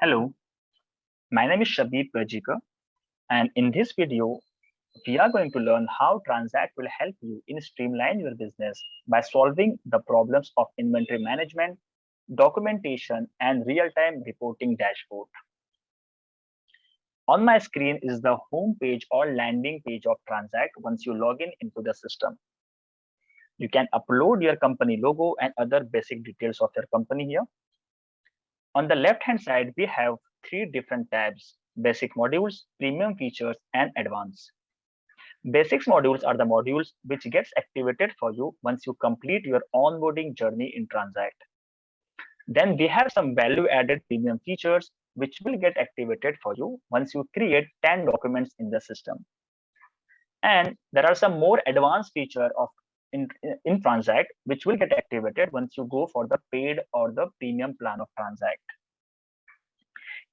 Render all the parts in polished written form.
Hello, my name is Shabib Prajika, and in this video, we are going to learn how Transact will help you in streamline your business by solving the problems of inventory management, documentation, and real-time reporting dashboard. On my screen is the home page or landing page of Transact once you log in into the system. You can upload your company logo and other basic details of your company here. On the left-hand side, we have three different tabs: Basic Modules, Premium Features, and Advanced. Basics modules are the modules which gets activated for you once you complete your onboarding journey in Transact. Then we have some value-added premium features which will get activated for you once you create 10 documents in the system. And there are some more advanced feature of in Transact which will get activated once you go for the paid or the premium plan of Transact.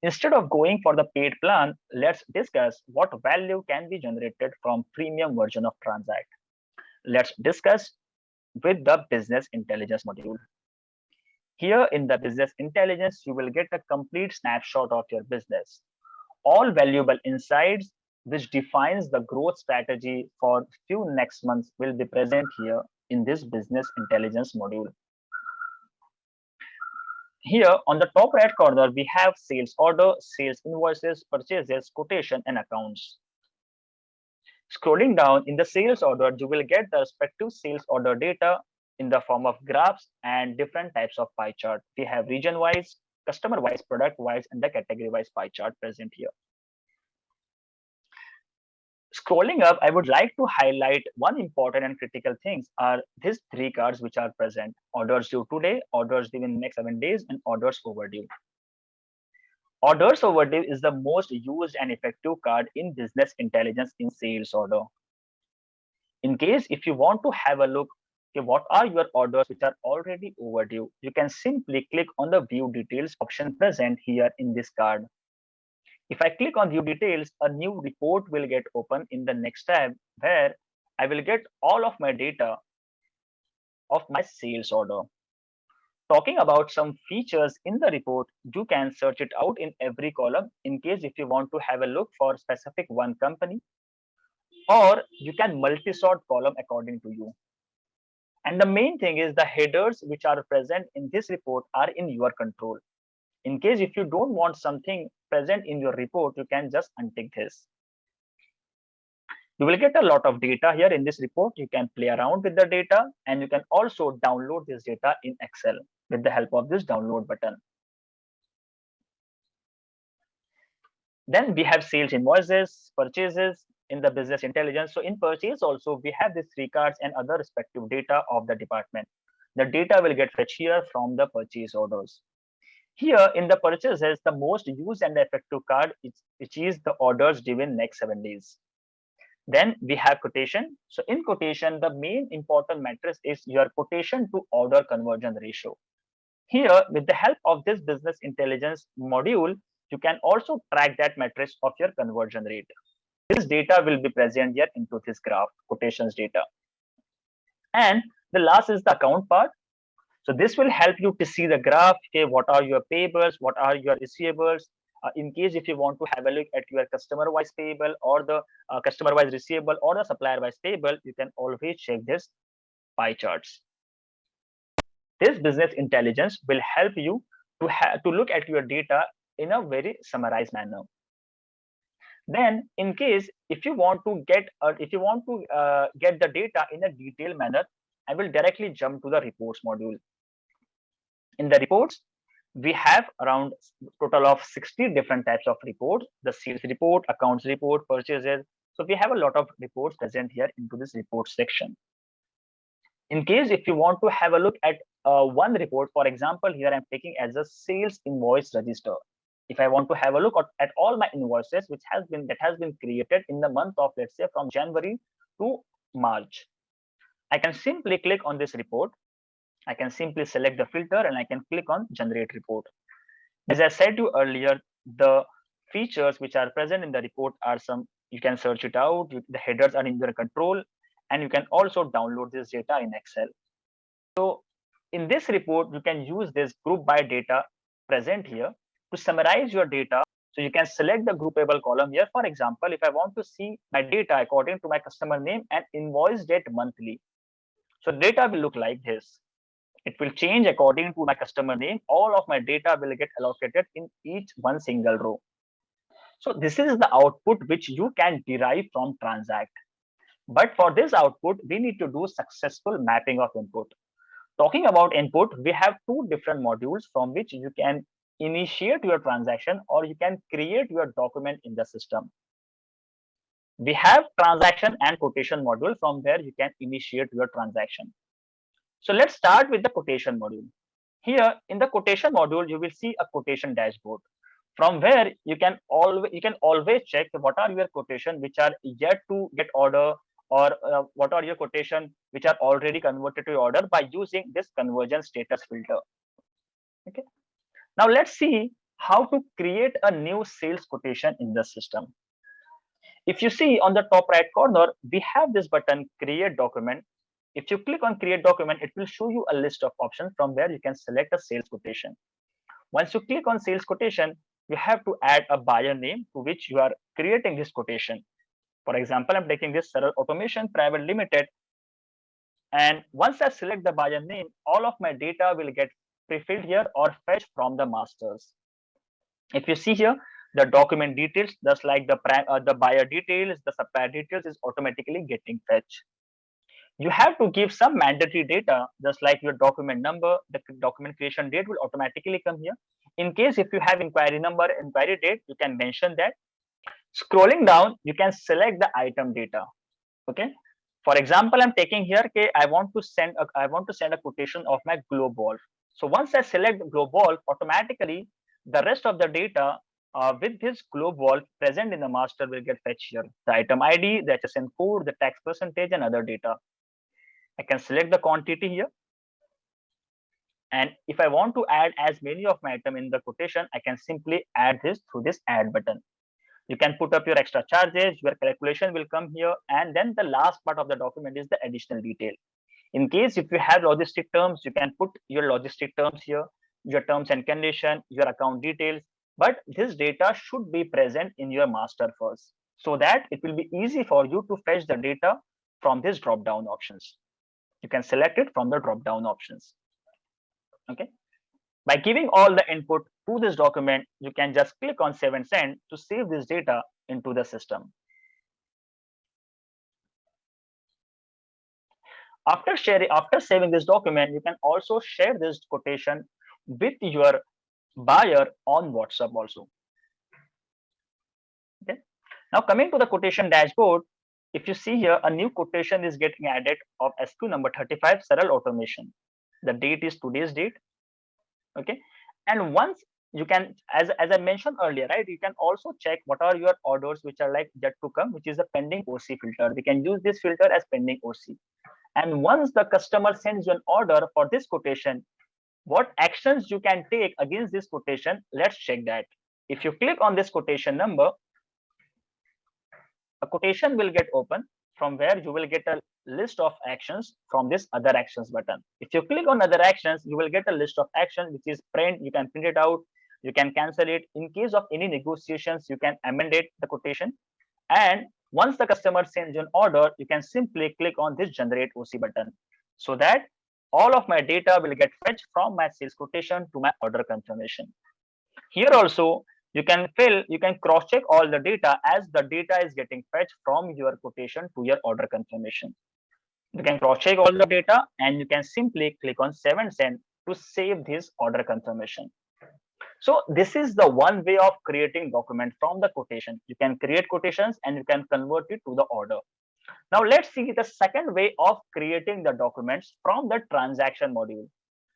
Instead of going for the paid plan, let's discuss what value can be generated from premium version of Transact. Let's discuss with the business intelligence module. Here in the business intelligence, you will get a complete snapshot of your business. All valuable insights which defines the growth strategy for few next months will be present here in this business intelligence module. Here on the top right corner, we have sales order, sales invoices, purchases, quotation, and accounts. Scrolling down in the sales order, you will get the respective sales order data in the form of graphs and different types of pie chart. We have region-wise, customer-wise, product-wise, and the category-wise pie chart present here. Scrolling up, I would like to highlight one important and critical things are these three cards which are present: orders due today, orders due in next 7 days, and orders overdue. Orders overdue is the most used and effective card in business intelligence in sales order. In case if you want to have a look, okay, what are your orders which are already overdue, you can simply click on the view details option present here in this card. If I click on view details, a new report will get open in the next tab where I will get all of my data of my sales order. Talking about some features in the report, you can search it out in every column in case if you want to have a look for specific one company, or you can multi-sort column according to you. And the main thing is the headers which are present in this report are in your control. In case if you don't want something present in your report, you can just untick this. You will get a lot of data here in this report. You can play around with the data, and you can also download this data in Excel with the help of this download button. Then we have sales invoices, purchases in the business intelligence. So in purchase also, we have these three cards and other respective data of the department. The data will get fetched here from the purchase orders. Here in the purchases, the most used and effective card which is the orders due in next 7 days. Then we have quotation. So in quotation, the main important metric is your quotation to order conversion ratio. Here, with the help of this business intelligence module, you can also track that metric of your conversion rate. This data will be present here into this graph, quotations data. And the last is the account part. So this will help you to see the graph, okay, what are your payables, what are your receivables. In case if you want to have a look at your customer-wise payable or the customer-wise receivable or the supplier-wise payable, you can always check this pie charts. This business intelligence will help you to look at your data in a very summarized manner. Then, in case if you want to get the data in a detailed manner, I will directly jump to the reports module. In the reports, we have around total of 60 different types of reports: the sales report, accounts report, purchases. So we have a lot of reports present here into this report section. In case if you want to have a look at one report, for example, here I'm taking as a sales invoice register. If I want to have a look at all my invoices that has been created in the month of, let's say, from January to March, I can simply click on this report. I can simply select the filter and I can click on generate report. As I said to you earlier, the features which are present in the report are some, you can search it out, the headers are in your control, and you can also download this data in Excel. So in this report, you can use this group by data present here. to summarize your data. So you can select the groupable column here. For example, if I want to see my data according to my customer name and invoice date monthly, so data will look like this. It will change according to my customer name. All of my data will get allocated in each one single row. So this is the output which you can derive from Transact. But for this output, we need to do successful mapping of input. Talking about input, we have two different modules from which you can initiate your transaction or you can create your document in the system. We have transaction and quotation module from where you can initiate your transaction. So let's start with the quotation module. Here in the quotation module, you will see a quotation dashboard from where you can always check what are your quotation which are yet to get order, or what are your quotation which are already converted to order by using this conversion status filter. Okay. Now let's see how to create a new sales quotation in the system. If you see on the top right corner, we have this button create document. If you click on create document, it will show you a list of options from where you can select a sales quotation. Once you click on sales quotation, you have to add a buyer name to which you are creating this quotation. For example, I'm taking this Saral Automation Private Limited. And once I select the buyer name, all of my data will get pre-filled here or fetched from the masters. If you see here, the document details, just like the buyer details, the supplier details is automatically getting fetched. You have to give some mandatory data, just like your document number, the document creation date will automatically come here. In case if you have inquiry number, inquiry date, you can mention that. Scrolling down, you can select the item data. Okay. For example, I'm taking here, okay, I want to send a quotation of my globe ball. So once I select globe ball, automatically the rest of the data with this globe ball present in the master will get fetched here. The item ID, the HSN code, the tax percentage, and other data. I can select the quantity here. And if I want to add as many of my item in the quotation, I can simply add this through this add button. You can put up your extra charges, your calculation will come here. And then the last part of the document is the additional detail. In case if you have logistic terms, you can put your logistic terms here, your terms and condition, your account details. But this data should be present in your master first, so that it will be easy for you to fetch the data from these drop down options. You can select it from the drop down options. Okay. By giving all the input to this document, you can just click on save and send to save this data into the system. After saving this document, you can also share this quotation with your buyer on WhatsApp also. Okay. Now coming to the quotation dashboard, if you see here, a new quotation is getting added of SQ number 35, Saral Automation. The date is today's date. Okay. And once you can, as I mentioned earlier, right, you can also check what are your orders which are like yet to come, which is a pending OC filter. We can use this filter as pending OC. And once the customer sends you an order for this quotation, what actions you can take against this quotation, let's check that. If you click on this quotation number, a quotation will get open from where you will get a list of actions from this other actions button. If you click on other actions, you will get a list of actions which is print. You can print it out, you can cancel it. In case of any negotiations, you can amend it, the quotation. And once the customer sends you an order, you can simply click on this generate OC button, so that all of my data will get fetched from my sales quotation to my order confirmation. Here also, you can cross check all the data as the data is getting fetched from your quotation to your order confirmation. You can cross check all the data and you can simply click on save and send to save this order confirmation. So this is the one way of creating document from the quotation. You can create quotations and you can convert it to the order. Now let's see the second way of creating the documents from the transaction module.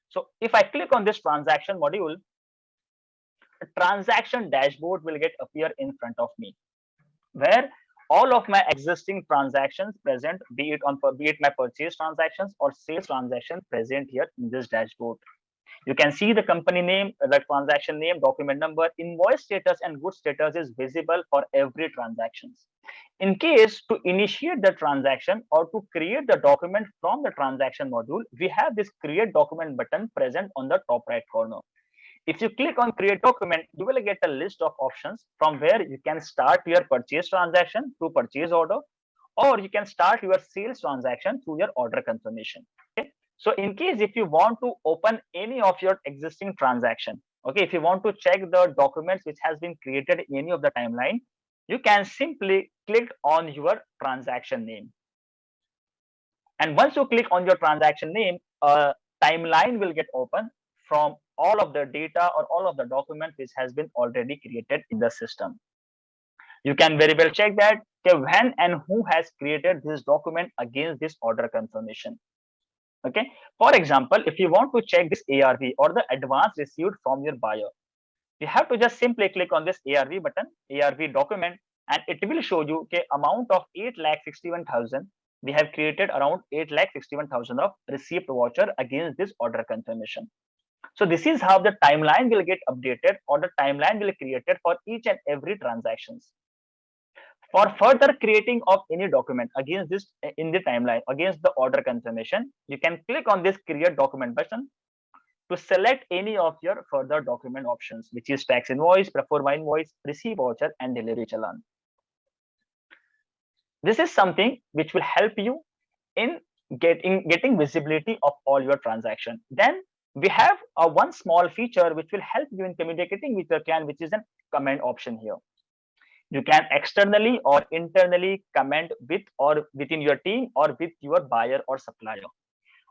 So if I click on this transaction module, a transaction dashboard will get appear in front of me, where all of my existing transactions present, be it my purchase transactions or sales transaction present here in this dashboard. You can see the company name, the transaction name, document number, invoice status, and good status is visible for every transaction. In case to initiate the transaction or to create the document from the transaction module, we have this create document button present on the top right corner. If you click on create document, you will get a list of options from where you can start your purchase transaction through purchase order, or you can start your sales transaction through your order confirmation. Okay. So in case if you want to open any of your existing transaction, okay, if you want to check the documents which has been created in any of the timeline, you can simply click on your transaction name. And once you click on your transaction name, a timeline will get open from all of the data or all of the documents which has been already created in the system. You can very well check that when and who has created this document against this order confirmation. Okay. For example, if you want to check this ARV or the advance received from your buyer, you have to just simply click on this ARV button, ARV document, and it will show you the amount of 8,61,000. We have created around 8,61,000 of received voucher against this order confirmation. So this is how the timeline will get updated, or the timeline will created for each and every transactions. For further creating of any document against this in the timeline against the order confirmation, you can click on this create document button to select any of your further document options, which is tax invoice, pro forma invoice, receipt voucher, and delivery challan. This is something which will help you in getting visibility of all your transaction. Then we have a one small feature which will help you in communicating with your client, which is an comment option here. You can externally or internally comment with or within your team or with your buyer or supplier.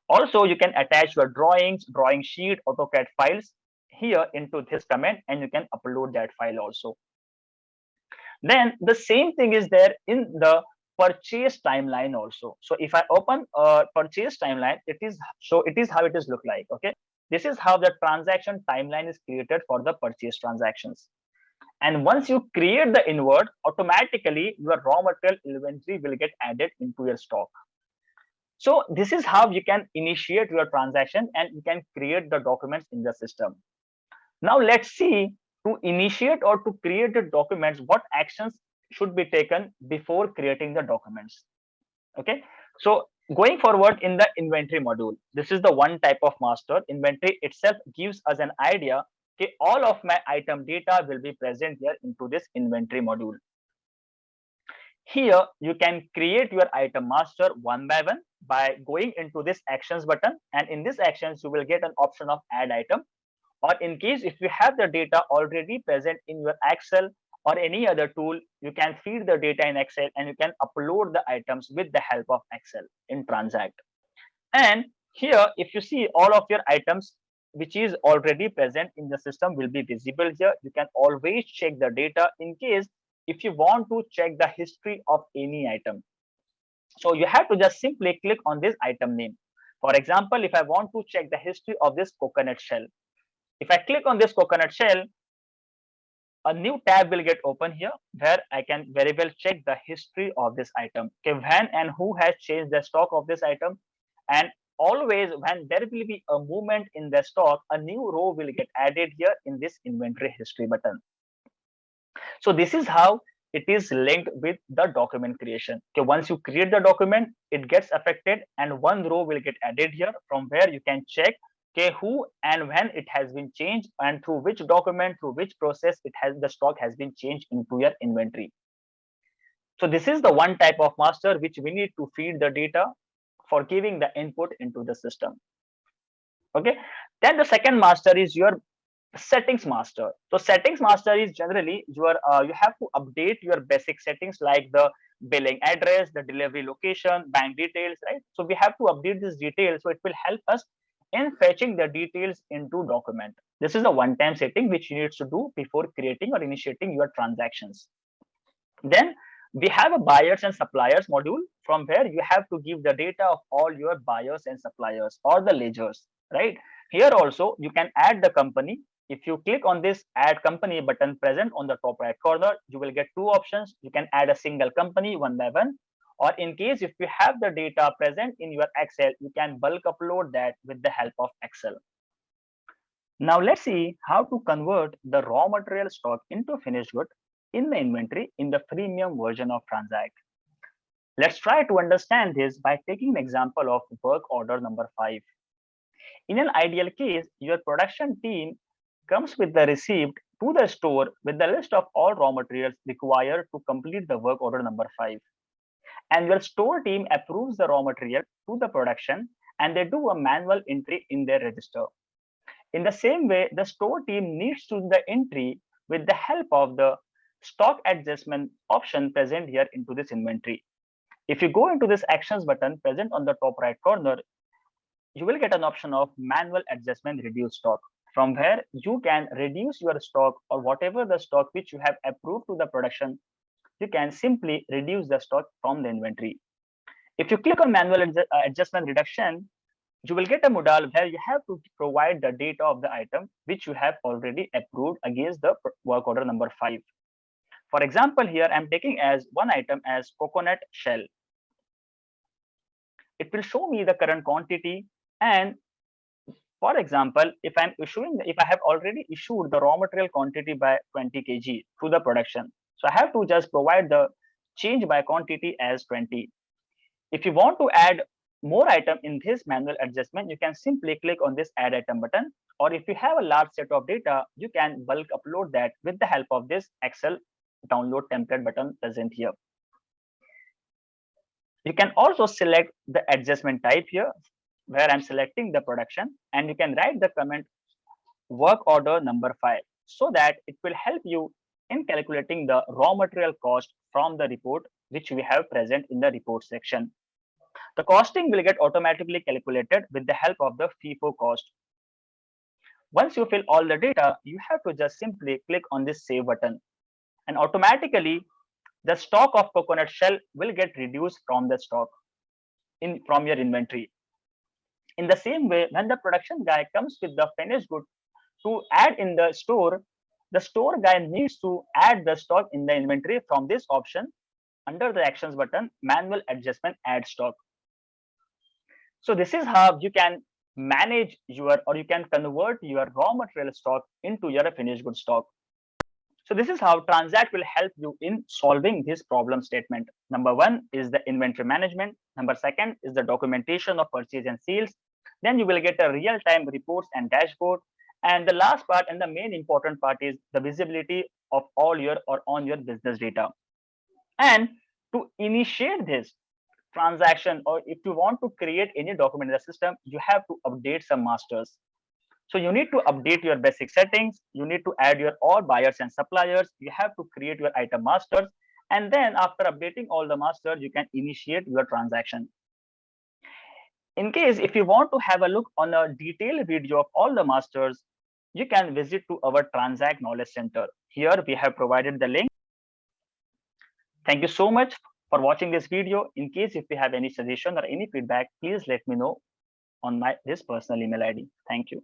Also, you can attach your drawings, drawing sheet, AutoCAD files here into this comment, and you can upload that file also. Then the same thing is there in the purchase timeline also. So if I open a purchase timeline, it is how it is look like. Okay, this is how the transaction timeline is created for the purchase transactions. And once you create the inward, automatically your raw material inventory will get added into your stock. So this is how you can initiate your transaction and you can create the documents in the system. Now let's see, to initiate or to create the documents, what actions should be taken before creating the documents. Okay, so going forward in the inventory module, this is the one type of master. Inventory itself gives us an idea. Okay, all of my item data will be present here into this inventory module. Here you can create your item master one by one by going into this actions button, and in this actions you will get an option of add item, or in case if you have the data already present in your Excel or any other tool, you can feed the data in Excel and you can upload the items with the help of Excel in Transact. And here if you see all of your items which is already present in the system will be visible here. You can always check the data in case if you want to check the history of any item. So you have to just simply click on this item name. For example, if I want to check the history of this coconut shell, if I click on this coconut shell, a new tab will get open here where I can very well check the history of this item. Okay, when and who has changed the stock of this item, and always when there will be a movement in the stock, a new row will get added here in this inventory history button. So this is how it is linked with the document creation. Okay, once you create the document, it gets affected and one row will get added here from where you can check okay, who and when it has been changed and through which document, through which process the stock has been changed into your inventory. So this is the one type of master which we need to feed the data for giving the input into the system. Okay, then the second master is your settings master. So settings master is generally your you have to update your basic settings like the billing address, the delivery location, bank details, right? So we have to update this detail, so it will help us in fetching the details into document. This is a one-time setting which you need to do before creating or initiating your transactions. Then we have a buyers and suppliers module from where you have to give the data of all your buyers and suppliers or the ledgers, right? Here also you can add the company. If you click on this add company button present on the top right corner, you will get two options. You can add a single company one by one, or in case if you have the data present in your Excel, you can bulk upload that with the help of Excel. Now let's see how to convert the raw material stock into finished good in the inventory in the freemium version of Transact. Let's try to understand this by taking an example of work order number 5. In an ideal case, your production team comes with the receipt to the store with the list of all raw materials required to complete the work order number 5. And your store team approves the raw material to the production and they do a manual entry in their register. In the same way, the store team needs to do the entry with the help of the stock adjustment option present here into this inventory. If you go into this actions button present on the top right corner, you will get an option of manual adjustment reduce stock, from where you can reduce your stock or whatever the stock which you have approved to the production, you can simply reduce the stock from the inventory. If you click on manual adjustment reduction, you will get a modal where you have to provide the data of the item which you have already approved against the work order number 5. For example, here I'm taking as one item as coconut shell. It will show me the current quantity, and for example, if I have already issued the raw material quantity by 20 kg to the production, so I have to just provide the change by quantity as 20. If you want to add more item in this manual adjustment, you can simply click on this add item button, or if you have a large set of data, you can bulk upload that with the help of this Excel download template button present here. You can also select the adjustment type here, where I'm selecting the production, and you can write the comment work order number 5, so that it will help you in calculating the raw material cost from the report which we have present in the report section. The costing will get automatically calculated with the help of the FIFO cost. Once you fill all the data, you have to just simply click on this save button, and automatically the stock of coconut shell will get reduced from the stock from your inventory. In the same way, when the production guy comes with the finished good to add in the store guy needs to add the stock in the inventory from this option under the actions button, manual adjustment add stock. So this is how you can manage or you can convert your raw material stock into your finished good stock. So this is how Transact will help you in solving this problem statement. Number 1 is the inventory management. Number 2 is the documentation of purchase and sales. Then you will get a real-time reports and dashboard. And the last part and the main important part is the visibility of all your or on your business data. And to initiate this transaction, or if you want to create any document in the system, you have to update some masters. So you need to update your basic settings. You need to add your all buyers and suppliers. You have to create your item masters. And then after updating all the masters, you can initiate your transaction. In case if you want to have a look on a detailed video of all the masters, you can visit to our Transact Knowledge Center. Here we have provided the link. Thank you so much for watching this video. In case if you have any suggestion or any feedback, please let me know on this personal email ID. Thank you.